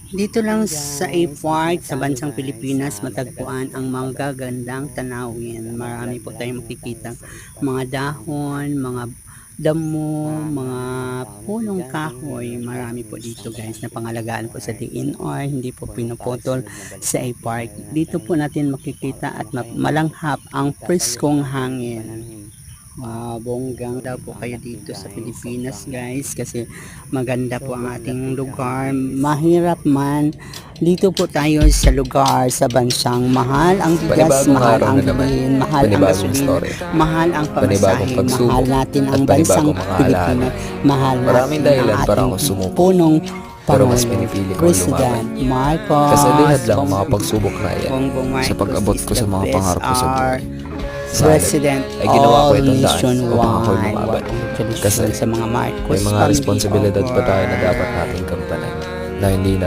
Dito lang sa A-Park sa bansang Pilipinas matagpuan ang mga gagandang tanawin. Marami po tayong makikita mga dahon, mga damo, mga punong kahoy. Marami po dito guys na pangalagaan po sa DNR, hindi po pinuputol sa A-Park. Dito po natin makikita at malanghap ang preskong hangin. Bonggang daw po kayo dito sa Pilipinas guys kasi maganda po ang ating lugar. Mahirap man, dito po tayo sa lugar sa bansang mahal ang bigas, Panibagong mahal araw ang na naman. bilhin, mahal ang Panibagong gasolina, story. mahal ang Panibagong pamasahe, pagsubok. mahal natin ang At bansang panibagong mga Pilipinas, mahal Maraming natin dahilan ang para ating ako sumuko. punong Pero mas Pangulo, pinipili ko President lumaban. Marcos. Kasi lihad lang ang mga pagsubok na yan Bongbong sa Marcos pag-abot is ko sa the mga best, pangarap ko sa buhay. President Ay ginawa ko all itong daan nationwide. upang ako'y lumaban. Kasi sa mga Marcos may mga family responsibilidad pa tayo na over. dapat nating gampanan na hindi na